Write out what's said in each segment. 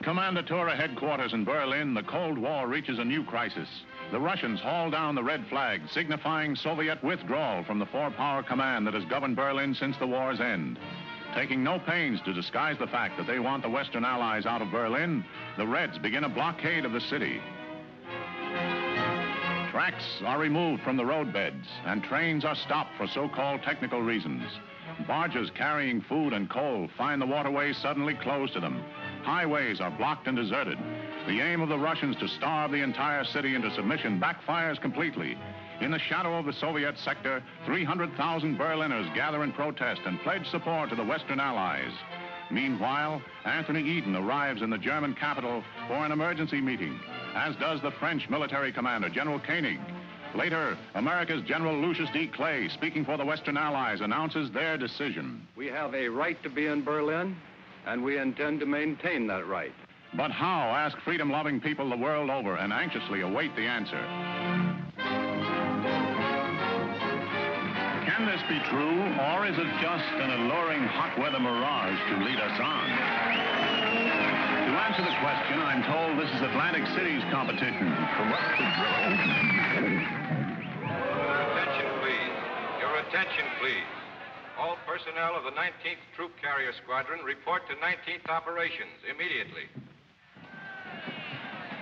Kommandatura headquarters in Berlin, the Cold War reaches a new crisis. The Russians haul down the red flag, signifying Soviet withdrawal from the four-power command that has governed Berlin since the war's end. Taking no pains to disguise the fact that they want the Western Allies out of Berlin, the Reds begin a blockade of the city. Tracks are removed from the roadbeds, and trains are stopped for so-called technical reasons. Barges carrying food and coal find the waterways suddenly closed to them. Highways are blocked and deserted. The aim of the Russians to starve the entire city into submission backfires completely. In the shadow of the Soviet sector, 300,000 Berliners gather in protest and pledge support to the Western Allies. Meanwhile, Anthony Eden arrives in the German capital for an emergency meeting, as does the French military commander, General Koenig. Later, America's General Lucius D. Clay, speaking for the Western Allies, announces their decision. We have a right to be in Berlin, and we intend to maintain that right. But how, ask freedom-loving people the world over and anxiously await the answer. Can this be true, or is it just an alluring hot weather mirage to lead us on? To answer the question, I'm told this is Atlantic City's competition. Attention, please. Your attention, please. All personnel of the 19th Troop Carrier Squadron report to 19th Operations immediately.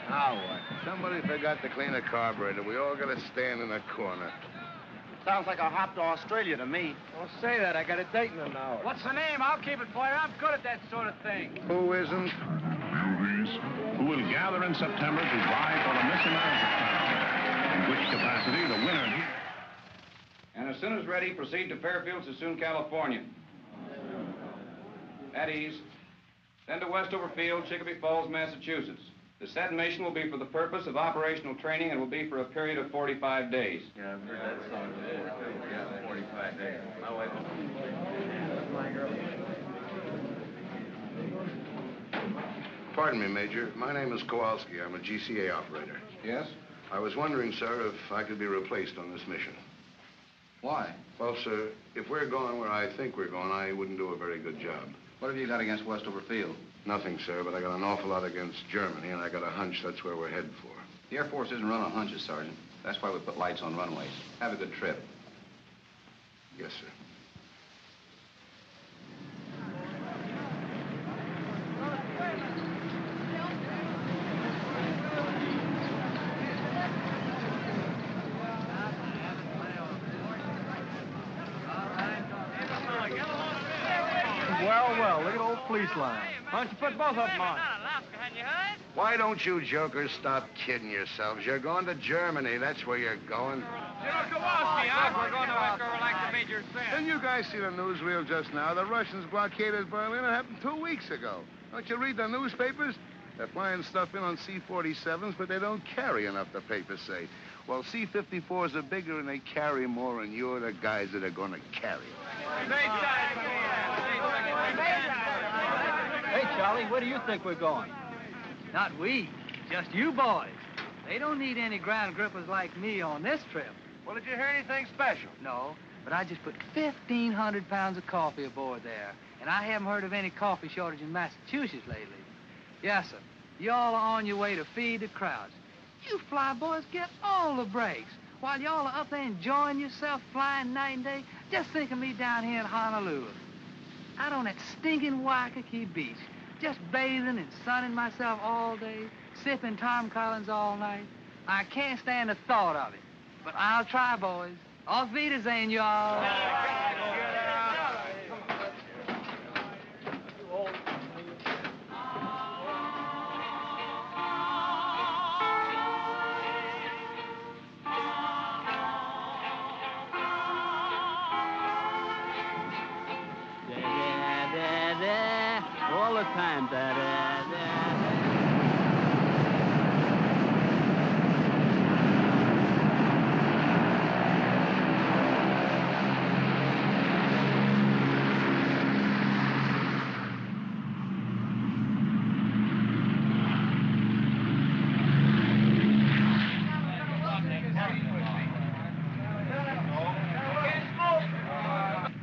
Now what? Somebody forgot to clean a carburetor. We all got to stand in a corner. Sounds like a hop to Australia to me. Don't say that. I got a date in an hour. What's the name? I'll keep it for you. I'm good at that sort of thing. Who isn't? Who will gather in September to vie for the Miss America crown, in which capacity the winner... And as soon as ready, proceed to Fairfield, Sassoon, California. At ease. Then to Westover Field, Chicopee Falls, Massachusetts. The said mission will be for the purpose of operational training and will be for a period of 45 days. Yeah, I've heard that song before. Yeah, 45 days. My wife... Pardon me, Major. My name is Kowalski. I'm a GCA operator. Yes? I was wondering, sir, if I could be replaced on this mission. Why? Well, sir, if we're going where I think we're going, I wouldn't do a very good job. What have you got against Westover Field? Nothing, sir, but I got an awful lot against Germany, and I got a hunch that's where we're headed for. The Air Force isn't run on hunches, Sergeant. That's why we put lights on runways. Have a good trip. Yes, sir. Well, look at old police line. Why don't you put both of them on? Why don't you jokers stop kidding yourselves? You're going to Germany. That's where you're going. Kowalski, we're going to Echo like the Major said. Didn't you guys see the newsreel just now? The Russians blockaded Berlin. It happened 2 weeks ago. Don't you read the newspapers? They're flying stuff in on C-47s, but they don't carry enough, the papers say. Well, C-54s are bigger and they carry more, and you're the guys that are going to carry it. Hey, Charlie, where do you think we're going? Not we, just you boys. They don't need any ground grippers like me on this trip. Well, did you hear anything special? No, but I just put 1,500 pounds of coffee aboard there, and I haven't heard of any coffee shortage in Massachusetts lately. Yes, sir. Y'all are on your way to feed the crowds. You fly boys get all the breaks. While y'all are up there enjoying yourself, flying night and day, just think of me down here in Honolulu. Out on that stinking Waikiki beach, just bathing and sunning myself all day, sipping Tom Collins all night. I can't stand the thought of it. But I'll try, boys. Auf Wiedersehen, y'all. All the time,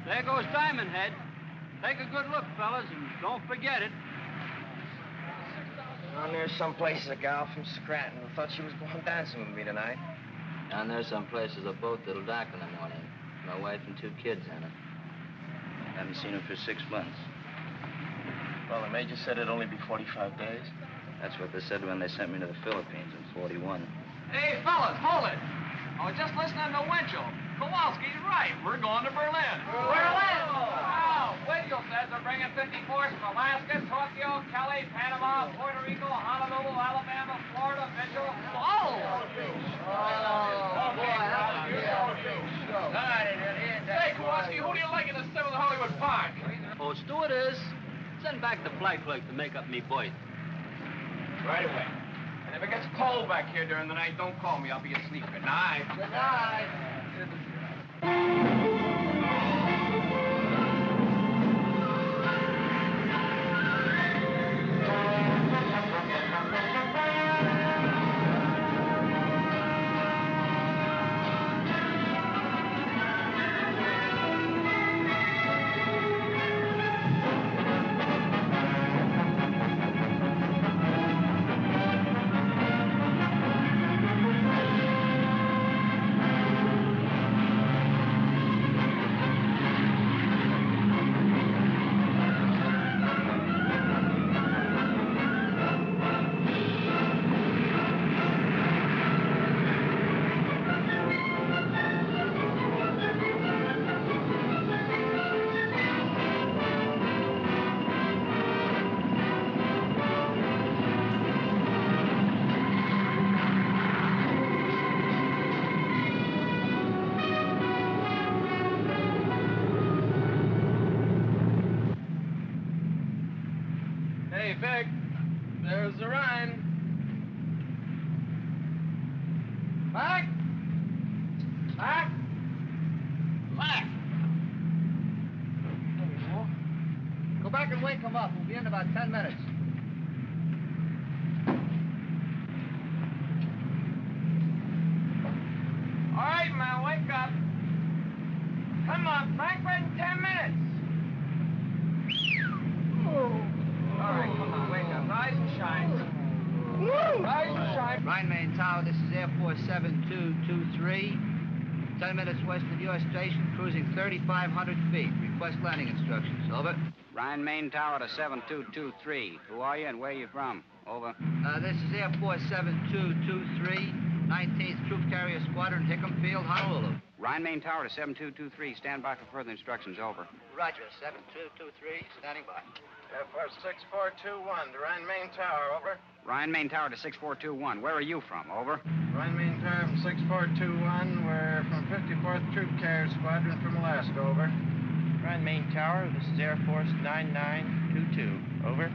There goes Diamond Head. Take a good look, fellas, and don't forget it. Down there someplace is a gal from Scranton who thought she was going dancing with me tonight. Down there someplace is a boat that'll dock in the morning. My wife and 2 kids in it. Haven't seen her for 6 months. Well, the major said it'd only be 45 days. That's what they said when they sent me to the Philippines in 41. Hey, fellas, hold it. I was just listening to Winchell. Kowalski's right. We're going to Berlin. Berlin? Oh, Winchell says they're bringing 54s from Alaska, Tokyo, Cali, Panama, Puerto Rico, Honolulu, Alabama, Florida, Mitchell. Whoa! Hey, Kowalski, who do you like in the 7th Hollywood Park? Oh, stewardess, send back the flight clerk to make up me berth. Right away. And if it gets cold back here during the night, don't call me. I'll be asleep. Good night. Good night. Hey, Vic, there's the Rhine. Mac? Mac? Mac! Go back and wake him up. We'll be in about 10 minutes. All right, man, wake up. Come on, Frank, we're in 10 minutes. All right, come on, wake up. Rise and shine. Rise and shine. Rhine Main Tower, this is Air Force 7223. 10 minutes west of your station, cruising 3,500 feet. Request landing instructions. Over. Rhine Main Tower to 7223. Who are you and where are you from? Over. This is Air Force 7223, 19th Troop Carrier Squadron, Hickam Field, Honolulu. Rhine Main Tower to 7223. Stand by for further instructions. Over. Roger, 7223, standing by. Air Force 6421 to Rhine Main Tower, over. Rhine Main Tower to 6421. Where are you from? Over. Rhine Main Tower from 6421. We're from 54th Troop Carrier Squadron from Alaska, over. Rhine Main Tower, this is Air Force 9922, over.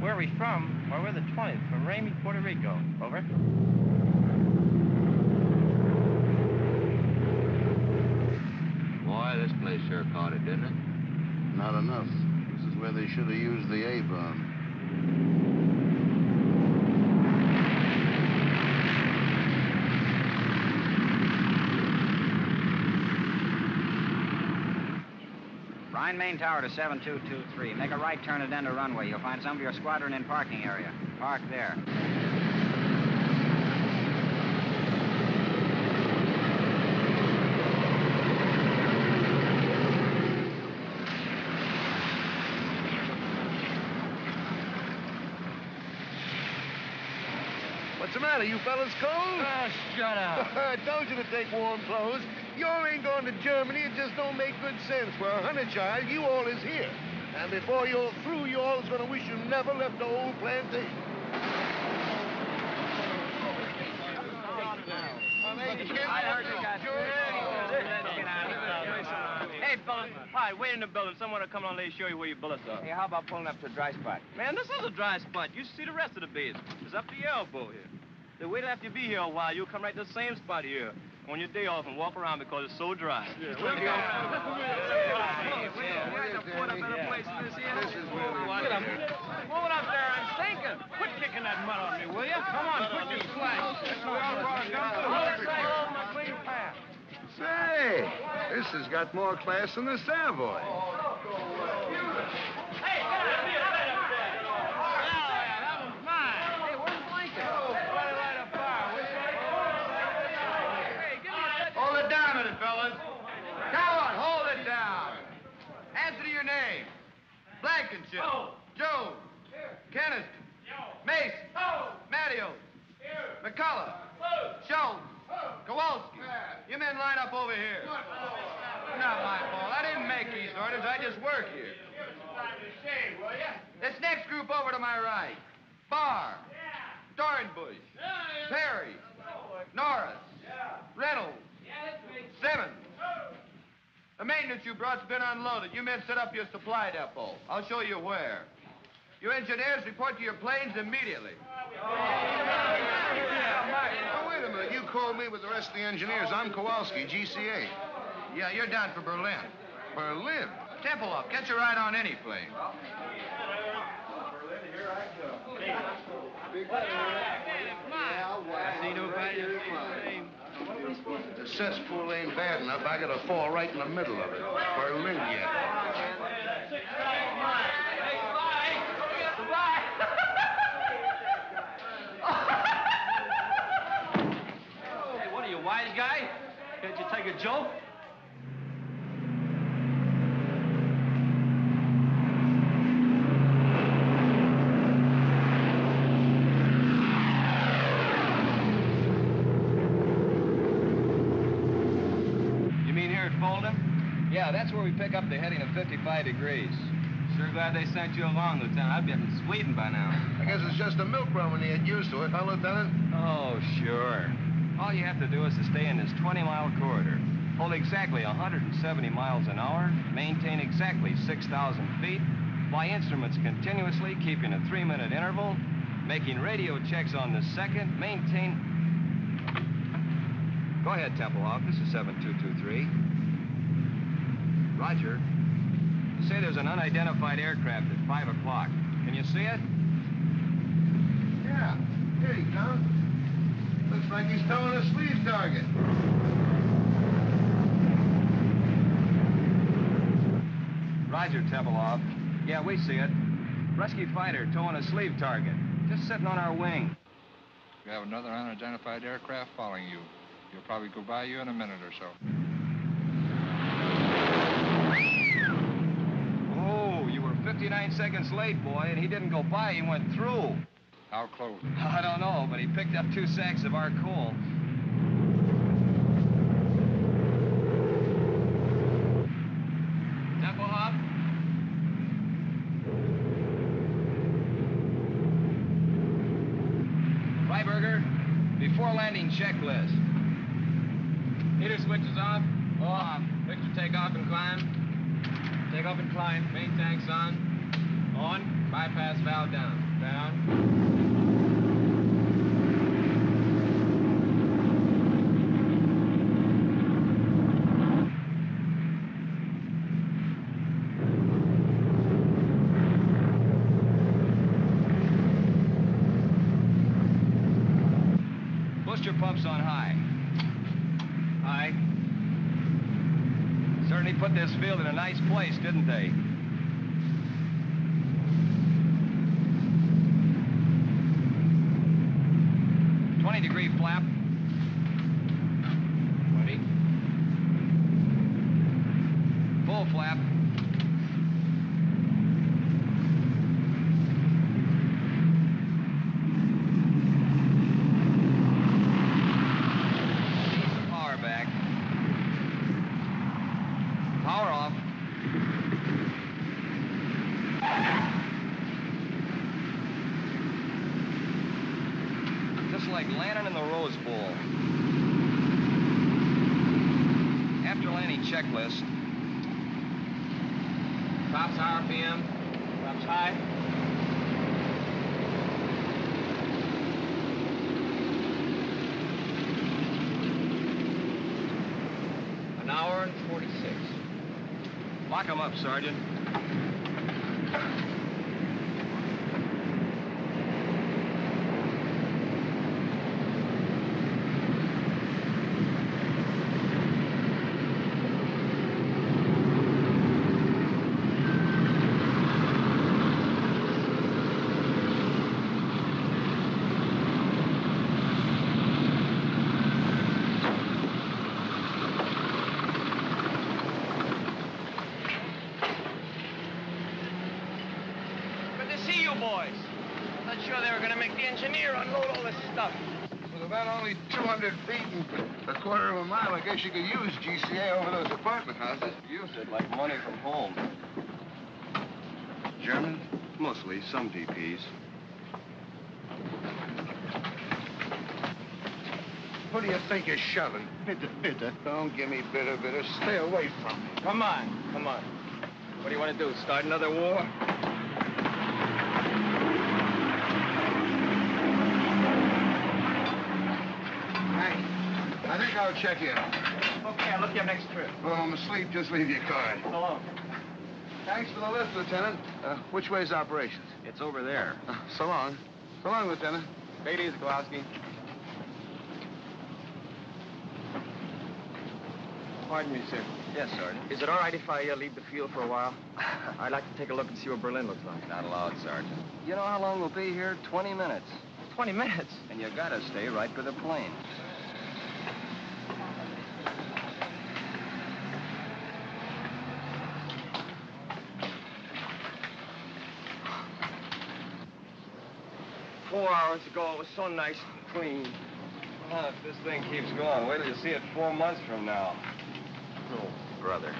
Where are we from? Well, we're the 20th, from Ramey, Puerto Rico, over. Boy, this place sure caught it, didn't it? Not enough. This is where they should have used the A-bomb. Rhine Main Tower to 7223. Make a right turn at end of runway. You'll find some of your squadron in parking area. Park there. What's the matter? You fellas cold? Shut up. I told you to take warm clothes. You all ain't going to Germany. It just don't make good sense. For a hunter child, you all is here. And before you're through, you all is going to wish you never left the old plantation. Hey, fellas, hi, wait in the building. Someone will come on and show you where your bullets are. Hey, how about pulling up to a dry spot? Man, this is a dry spot. You should see the rest of the base. It's up to your elbow here. Then wait after you be here a while. You'll come right to the same spot here on your day off and walk around because it's so dry. This is really Move it up there. I'm sinking. Quit kicking that mud on me, will you? Come on, put your slack. Say, this has got more class than the Savoy. Hey, get out of here. Blankenship. Jones. Kenneth. Mace. Mattios. McCullough. Schultz. Kowalski. You men line up over here. Not my fault. I didn't make these orders. I just work here. This next group over to my right. Barr. Dornbush. Perry. Norris. Reynolds. Simmons. The maintenance you brought's been unloaded. You men set up your supply depot. I'll show you where. You engineers report to your planes immediately. Oh, wait a minute. You called me with the rest of the engineers. I'm Kowalski, GCA. Yeah, you're down for Berlin. Berlin? Temple up. Get your ride on any plane. The cesspool ain't bad enough. I gotta fall right in the middle of it. Berlin yet. Hey, what are you, wise guy? Can't you take a joke? Yeah, that's where we pick up the heading of 55 degrees. Sure glad they sent you along, Lieutenant. I'd be up in Sweden by now. I guess it's just a milk run when you get used to it, huh, Lieutenant? Oh, sure. All you have to do is to stay in this 20-mile corridor. Hold exactly 170 miles an hour, maintain exactly 6,000 feet, fly instruments continuously, keeping a 3-minute interval, making radio checks on the second, maintain... Go ahead, Tempelhoff. This is 7223. Roger. You say there's an unidentified aircraft at 5 o'clock. Can you see it? Yeah. Here he comes. Looks like he's towing a sleeve target. Roger, Tempelhoff. Yeah, we see it. Rescue fighter towing a sleeve target. Just sitting on our wing. We have another unidentified aircraft following you. He'll probably go by you in a minute or so. Oh, you were 59 seconds late, boy, and he didn't go by. He went through. How close? I don't know, but he picked up 2 sacks of our coal. Tempelhoff? Freiberger, before landing checklist. Heater switches off. Off. Victor, take off and climb. Take off and climb. Main tanks on. On. Bypass valve down. Down. Booster pumps on high. High. Certainly put this field in a nice place, didn't they? Degree flap. 20. Full flap. Power back. Power off. Just like landing in the Rose Bowl. After landing checklist. Tops RPM. Tops high. An hour and 46. Lock him up, Sergeant. unload all this stuff. With about only 200 feet and a quarter of a mile, I guess you could use GCA over those apartment houses. Use it like money from home. German? Mostly, some DPs. Who do you think you're shoving? Bitter, bitter. Don't give me bitter, bitter. Stay away from me. Come on. What do you want to do, start another war? Hey, I think I'll check in. Okay, I'll look you up next trip. Well, I'm asleep. Just leave your card. So long. Thanks for the lift, Lieutenant. Which way's operations? It's over there. So long. So long, Lieutenant. Take it easy, Kowalski. Pardon me, sir. Yes, Sergeant. Is it all right if I leave the field for a while? I'd like to take a look and see what Berlin looks like. Not allowed, Sergeant. You know how long we'll be here? 20 minutes. 20 minutes? And you gotta stay right by the plane. Four hours ago, it was so nice and clean. Well, if this thing keeps going, wait till you see it 4 months from now. Oh, brother.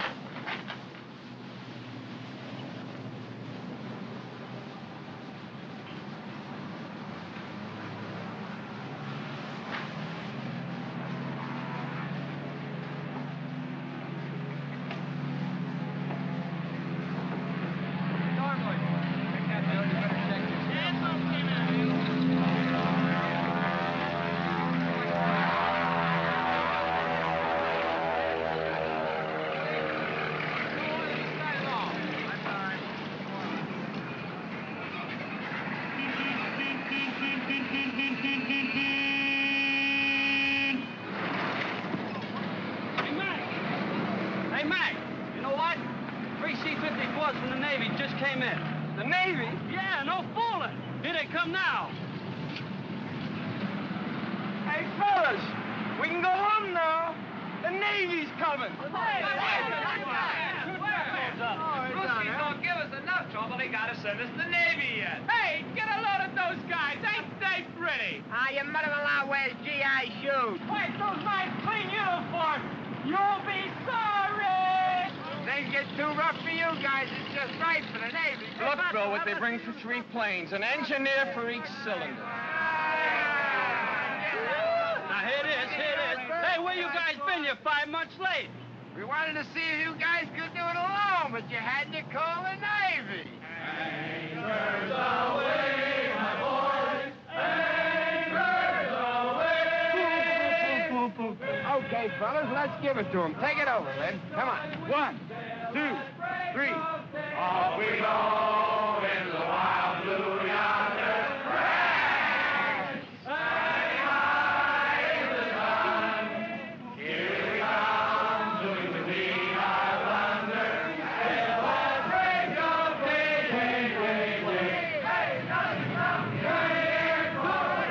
An engineer for each cylinder. Now, here it is. Hey, where you guys been? You're 5 months late. We wanted to see if you guys could do it alone, but you had to call the Navy. Anchors away, my boys. Anchors away. Okay, fellas, let's give it to him. Take it over, Lynn. Come on. 1, 2, 3. Off we go in the wild blue yonder. France, hang high in the sun. Here we come to meet our thunder. And what break of day, wait. Hey, nothing comes here for the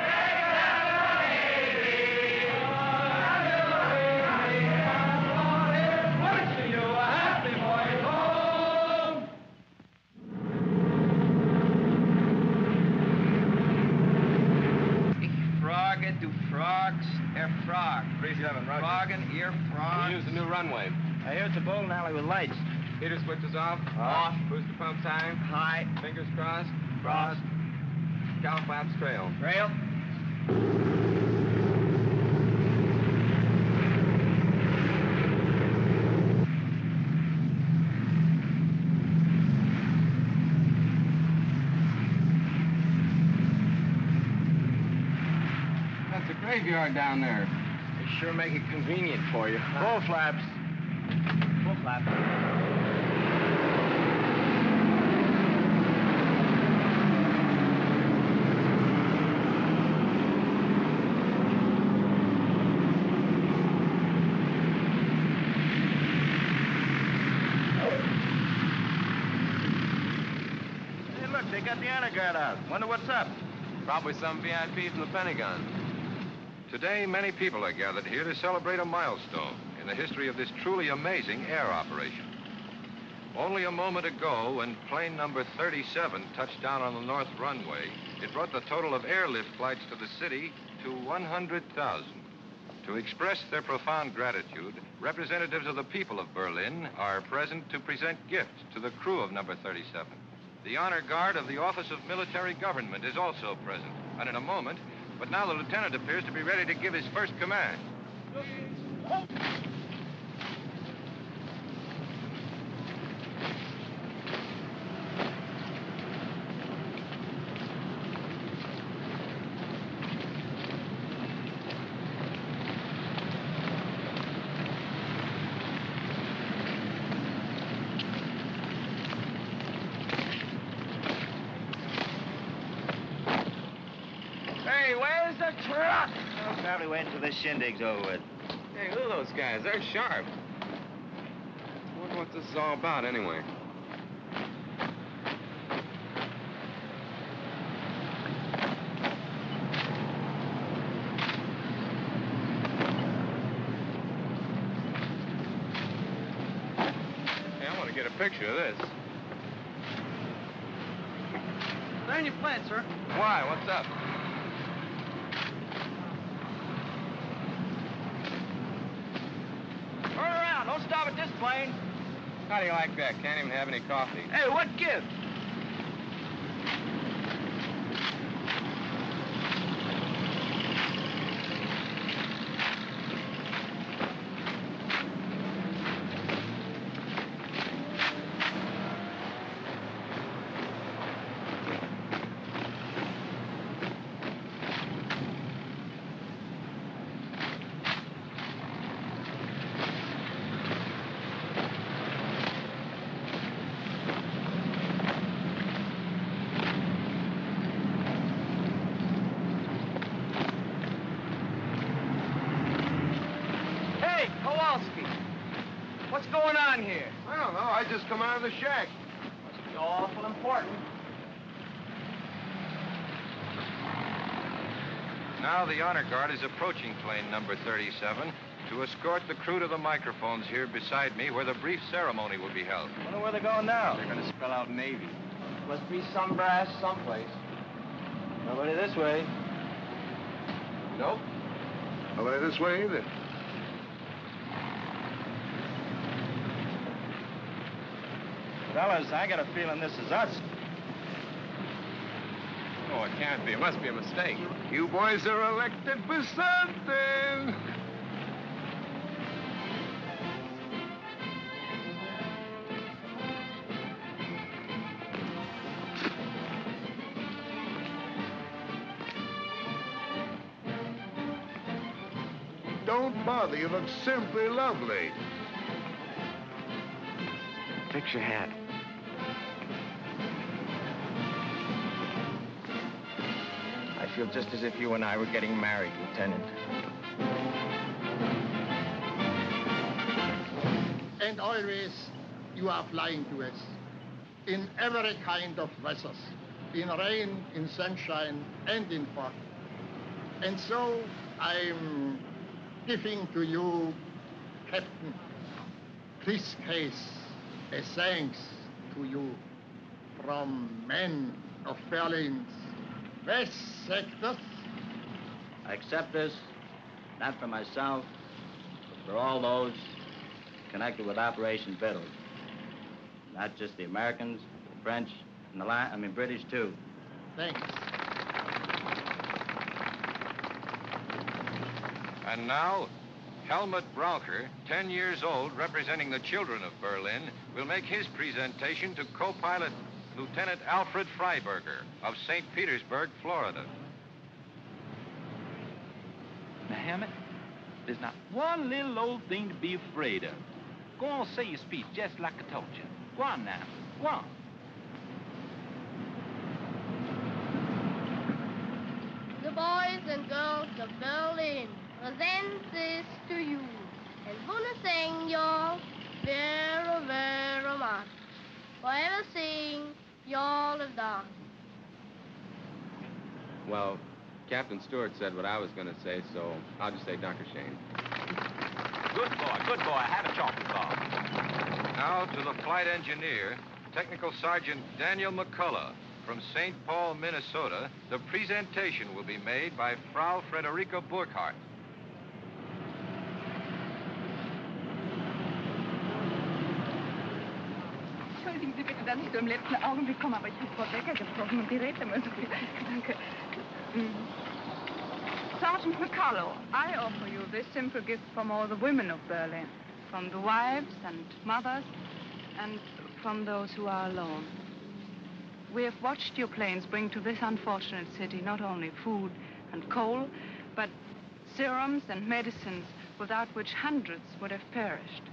wishing you a happy voyage home. Du frogs, frog. 37, Roger. Frogging, frog. We use the new runway. I hear it's a bowling alley with lights. Heater switches off. Off. Booster pumps high. High. Fingers crossed. Crossed. Cow flaps trail. Trail. That's a graveyard down there. They sure make it convenient for you. Full flaps. Full flaps. Hey, look, they got the honor guard out. Wonder what's up. Probably some VIP from the Pentagon. Today, many people are gathered here to celebrate a milestone in the history of this truly amazing air operation. Only a moment ago, when plane number 37 touched down on the north runway, it brought the total of airlift flights to the city to 100,000. To express their profound gratitude, representatives of the people of Berlin are present to present gifts to the crew of number 37. The honor guard of the Office of Military Government is also present, and in a moment, but now the lieutenant appears to be ready to give his first command. Hey, where's the truck? I'll probably wait until this shindig's over with. Hey, look at those guys. They're sharp. I wonder what this is all about, anyway. Hey, I want to get a picture of this. They're in your plane, sir. Why? What's up? Turn around. Don't stop at this plane. How do you like that? Can't even have any coffee. Hey, what gives? Hey, Kowalski. What's going on here? I don't know. I just come out of the shack. Must be awful important. Now the honor guard is approaching plane number 37 to escort the crew to the microphones here beside me where the brief ceremony will be held. Wonder where they're going now. They're going to spell out Navy. Must be some brass someplace. Nobody this way. Nope. Nobody this way either. Fellas, I got a feeling this is us. Oh, it can't be. It must be a mistake. You boys are elected for something. Don't bother. You look simply lovely. Fix your hat. I feel just as if you and I were getting married, Lieutenant. And always you are flying to us in every kind of weathers, in rain, in sunshine, and in fog. And so I'm giving to you, Captain, this case, a thanks to you from men of Berlin's West sectors. I accept this, not for myself, but for all those connected with Operation Biddle. Not just the Americans, the French, and the British, too. Thanks. And now, Helmut Braucher, 10 years old, representing the children of Berlin, will make his presentation to co-pilot Lieutenant Alfred Freiberger of St. Petersburg, Florida. Now, Hammett, there's not one little old thing to be afraid of. Go on, say your speech just like I told you. Go on now. Go on. The boys and girls of Berlin present this to you and wanna thank y'all very, very much for everything y'all have done. Well, Captain Stewart said what I was going to say, so I'll just say Dr. Shane. Good boy, good boy. Have a chocolate bar. Now to the flight engineer, Technical Sergeant Daniel McCullough. From St. Paul, Minnesota, the presentation will be made by Frau Frederica Burkhardt. Entschuldigen Sie bitte, dass ich so im letzten Augenblick komme, aber ich habe Frau Becker getroffen und die redet immer so viel. Danke. Sergeant McCullough, I offer you this simple gift from all the women of Berlin, from the wives and mothers, and from those who are alone. We have watched your planes bring to this unfortunate city not only food and coal, but serums and medicines without which hundreds would have perished.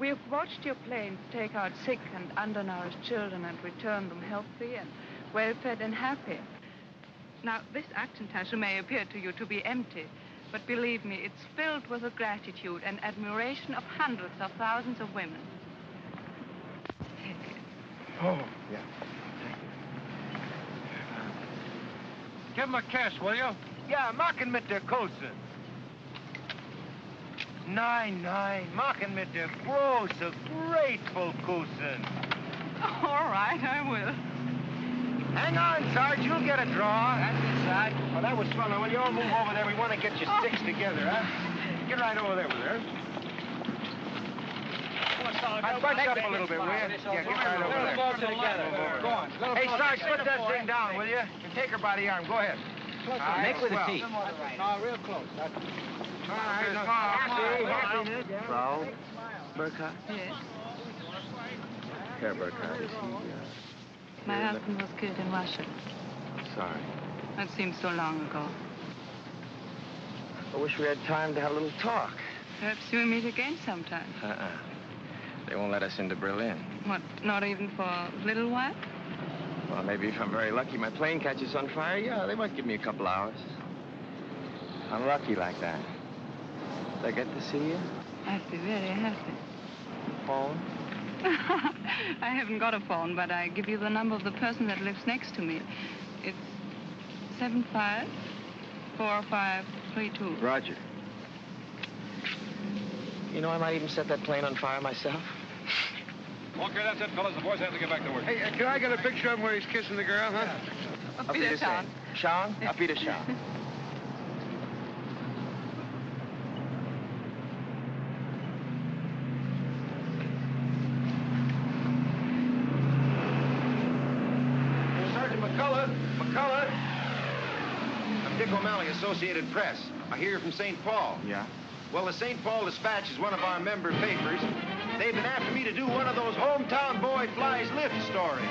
We have watched your planes take out sick and undernourished children and return them healthy and well-fed and happy. Now, this Aktentasche may appear to you to be empty, but believe me, it's filled with the gratitude and admiration of hundreds of thousands of women. Oh, yeah. Give him a kiss, will you? Ja, mach ihn mit der Kose. Nein, mach ihn mit der große, grateful Kusen. All right, I will. Hang on, Sarge, you'll get a draw. That's it, Sarge. Oh, that was fun. Now, will you all move over there? We want to get your sticks together, huh? Get right over there with her. Bunch up a little bit, will you? Yeah, get right over there. Go on. Hey, Sarge, put that thing down, will you? And take her by the arm. Go ahead. Make with the teeth. No, real close. All right. Frau Burkhardt? Yes. Herr Burkhardt, is he, My husband was killed in Russia. sorry. That seems so long ago. I wish we had time to have a little talk. Perhaps we'll meet again sometime. They won't let us into Berlin. What, not even for a little while? Well, maybe if I'm very lucky, my plane catches on fire, yeah, they might give me a couple hours. I'm lucky like that. Did I get to see you? I'd be very happy. Phone? I haven't got a phone, but I give you the number of the person that lives next to me. It's 754532. Roger. You know, I might even set that plane on fire myself. Okay, that's it, fellas. The boys have to get back to work. Hey, can I get a picture of him where he's kissing the girl, huh? Auf Wiedersehen. Schauen? Auf Wiedersehen. Sergeant McCullough. I'm Dick O'Malley, Associated Press. I hear you're from St. Paul. Yeah? Well, the St. Paul Dispatch is one of our member papers. They've been after me to do one of those hometown boy flies lift stories.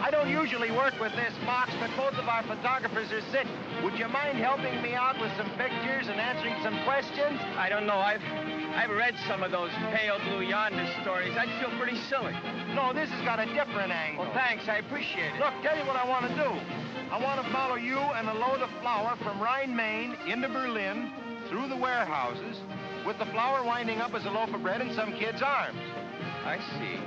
I don't usually work with this box, but both of our photographers are sick. Would you mind helping me out with some pictures and answering some questions? I don't know. I've read some of those pale blue yonder stories. I'd feel pretty silly. No, this has got a different angle. Well, thanks. I appreciate it. Look, tell you what I want to do. I want to follow you and a load of flour from Rhine, Maine into Berlin, through the warehouses, with the flour winding up as a loaf of bread in some kid's arms. I see.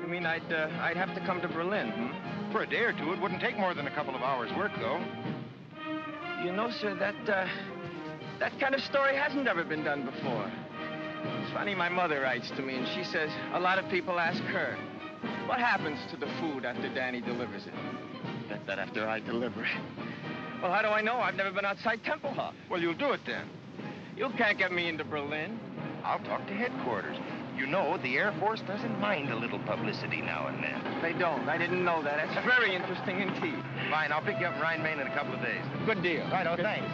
You mean I'd have to come to Berlin, hmm? For a day or two, it wouldn't take more than a couple of hours' work, though. You know, sir, that kind of story hasn't ever been done before. It's funny, my mother writes to me, and she says a lot of people ask her, what happens to the food after Danny delivers it? Bet that after I deliver it. Well, how do I know? I've never been outside Tempelhof. Well, you'll do it then. You can't get me into Berlin. I'll talk to headquarters. You know, the Air Force doesn't mind a little publicity now and then. They don't. I didn't know that. That's very interesting indeed. Fine, I'll pick you up in Rhine, Maine in a couple of days. Good deal. Righto, thanks.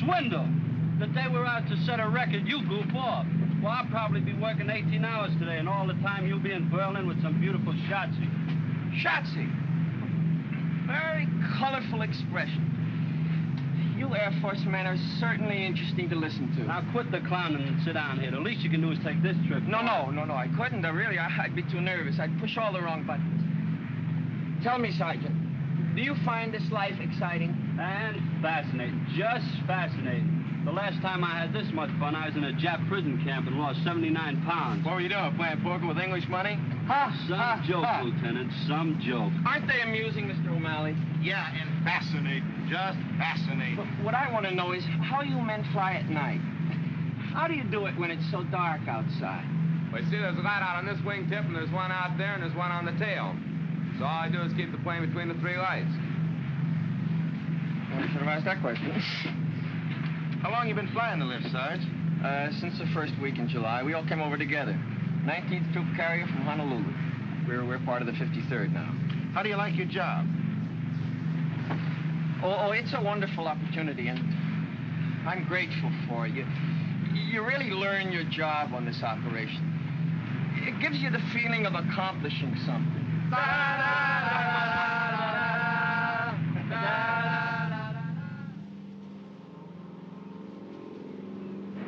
Swindle. The day we're out to set a record, you goof off. Well, I'll probably be working 18 hours today, and all the time you'll be in Berlin with some beautiful Shotzi. Shotzi? Very colorful expression. You Air Force men are certainly interesting to listen to. Now, quit the clowning and sit down here. The least you can do is take this trip. No, I couldn't. I'd be too nervous. I'd push all the wrong buttons. Tell me, Sergeant, do you find this life exciting? And fascinating, just fascinating. The last time I had this much fun, I was in a Jap prison camp and lost 79 pounds. What were you doing, playing poker with English money? Some joke, Lieutenant, some joke. Aren't they amusing, Mr. O'Malley? Yeah, and fascinating, just fascinating. But what I want to know is how you men fly at night. How do you do it when it's so dark outside? Well, you see, there's a light out on this wingtip, and there's one out there, and there's one on the tail. So all I do is keep the plane between the three lights. I should have asked that question. How long you been flying the lift, Sarge? Since the first week in July. We all came over together. 19th Troop Carrier from Honolulu. We're part of the 53rd now. How do you like your job? Oh, it's a wonderful opportunity, and I'm grateful for it. You really learn your job on this operation. It gives you the feeling of accomplishing something.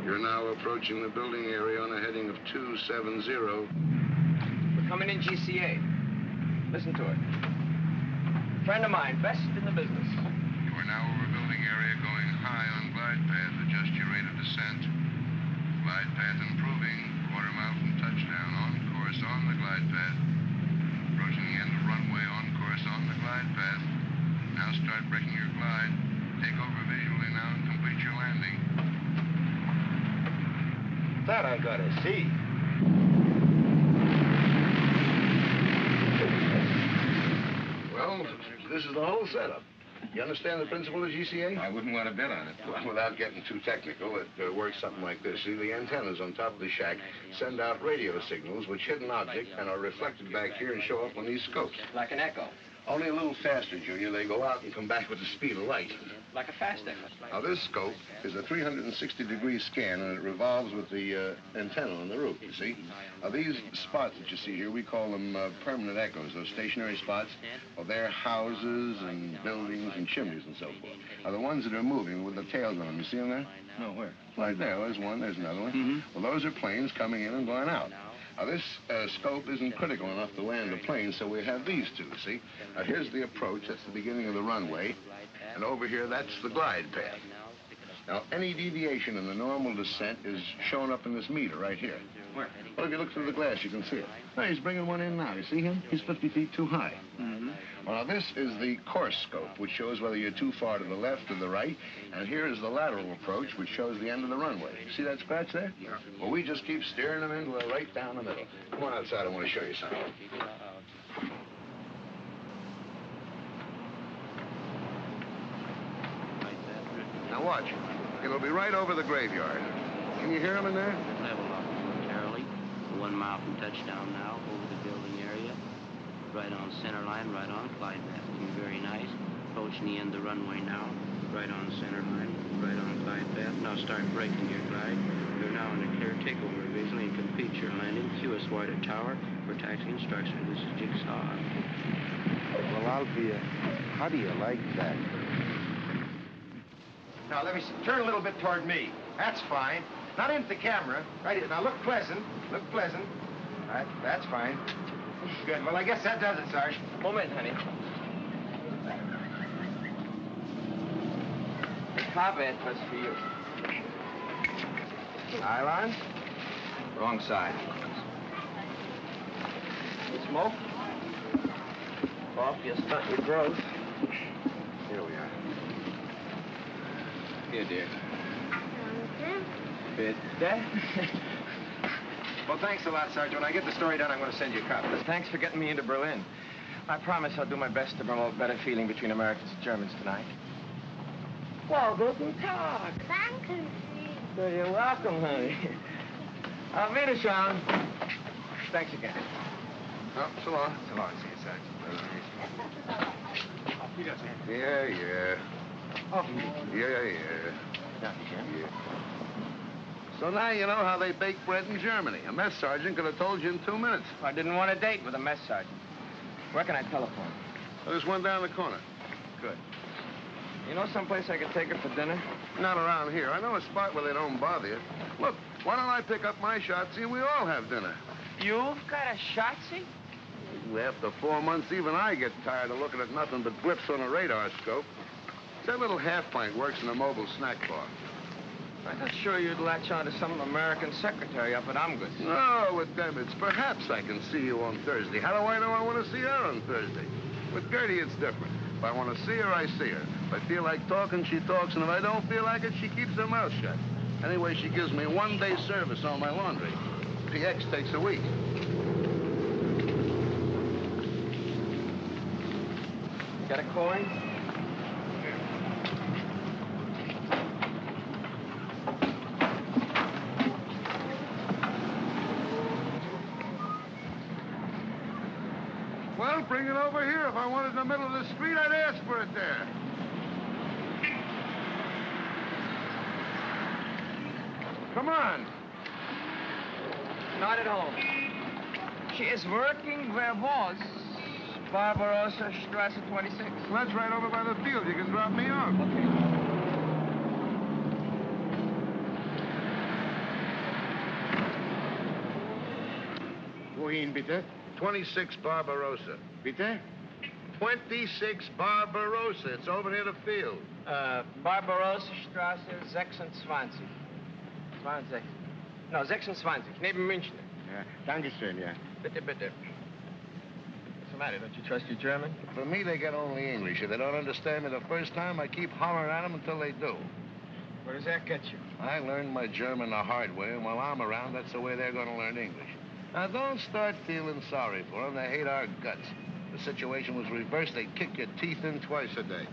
You're now approaching the building area on a heading of 270. We're coming in GCA. Listen to it. Friend of mine, best in the business. You are now over building area going high on glide path. Adjust your rate of descent. Glide path improving. Quarter mile from touchdown. On course on the glide path. Approaching the end of runway. On course on the glide path. Now start breaking your glide. Take over visually now and complete your landing. That I gotta see. Well, this is the whole setup. You understand the principle of GCA? I wouldn't want to bet on it. Well, without getting too technical, it works something like this. See, the antennas on top of the shack send out radio signals which hit an object and are reflected back here and show up on these scopes. Like an echo. Only a little faster, Junior. They go out and come back with the speed of light. Like a fast echo. Now, this scope is a 360-degree scan, and it revolves with the antenna on the roof, you see? Now, these spots that you see here, we call them permanent echoes, those stationary spots. Well, they're houses and buildings and chimneys and so forth. Now, the ones that are moving with the tails on them, you see them there? No, where? Right there. There's one, there's another one. Well, those are planes coming in and going out. Now, this scope isn't critical enough to land a plane, so we have these two, see? Now, here's the approach. That's the beginning of the runway. And over here, that's the glide path. Now, any deviation in the normal descent is shown up in this meter right here. Where? Well, if you look through the glass, you can see it. Oh, he's bringing one in now. You see him? He's 50 feet too high. Well, now, this is the course scope, which shows whether you're too far to the left or the right. And here is the lateral approach, which shows the end of the runway. See that scratch there? Yeah. Well, we just keep steering them into right down the middle. Come on outside. I want to show you something. Now, watch. It'll be right over the graveyard. Can you hear him in there? Level off momentarily. 1 mile from touchdown now, over the building area. Right on center line, right on glide path. Looking very nice. Approaching the end of the runway now. Right on center line, right on glide path. Now start breaking your glide. You're now in a clear takeover visually and complete your landing. QS Wider Tower for taxi instruction. This is Jigsaw. Well, Alfie, how do you like that? Now, let me see. Turn a little bit toward me. That's fine. Not into the camera. Right. Now, look pleasant. Look pleasant. That's fine. Good. Well, I guess that does it, Sarge. Moment, honey. Carpet was for you. Nylon? Wrong side. You smoke? Cough, you stunt your growth. Here we are. Here, dear. Bit there. Well, thanks a lot, Sarge. When I get the story done, I'm going to send you a copy. Thanks for getting me into Berlin. I promise I'll do my best to promote better feeling between Americans and Germans tonight. Well, guten Tag. Danke. So you're welcome, honey. Auf Wiedersehen. Thanks again. Oh, so long. So long. See you, Sarge. Yeah. Oh, Yeah. So now you know how they bake bread in Germany. A mess sergeant could have told you in 2 minutes. I didn't want a date with a mess sergeant. Where can I telephone? There's one down the corner. Good. You know someplace I could take her for dinner? Not around here. I know a spot where they don't bother you. Look, why don't I pick up my Shotzi and we all have dinner? You've got a Shotzi? After 4 months, even I get tired of looking at nothing but blips on a radar scope. That little half-pint works in a mobile snack bar. I thought sure you'd latch on to some American secretary up at Omgus. No, with them, it's perhaps I can see you on Thursday. How do I know I want to see her on Thursday? With Gertie, it's different. If I want to see her, I see her. If I feel like talking, she talks, and if I don't feel like it, she keeps her mouth shut. Anyway, she gives me 1-day service on my laundry. PX takes a week. Got a coin? Well, bring it over here. If I wanted it in the middle of the street, I'd ask for it there. Come on. Not at home. She is working where was Barbarossa Strasse 26. Well, that's right over by the field. You can drop me off. Okay. Wohin, bitte? 26 Barbarossa. Bitte? 26 Barbarossa. It's over near the field. Barbarossa Strasse 26. 20. No, 26. Neben München. Yeah. Dankeschön, yeah. Bitte, bitte. What's the matter? Don't you trust your German? For me, they get only English. If they don't understand me the first time, I keep hollering at them until they do. Where does that get you? I learned my German the hard way, and while I'm around, that's the way they're going to learn English. Now, don't start feeling sorry for them. They hate our guts. The situation was reversed. They'd kick your teeth in twice a day.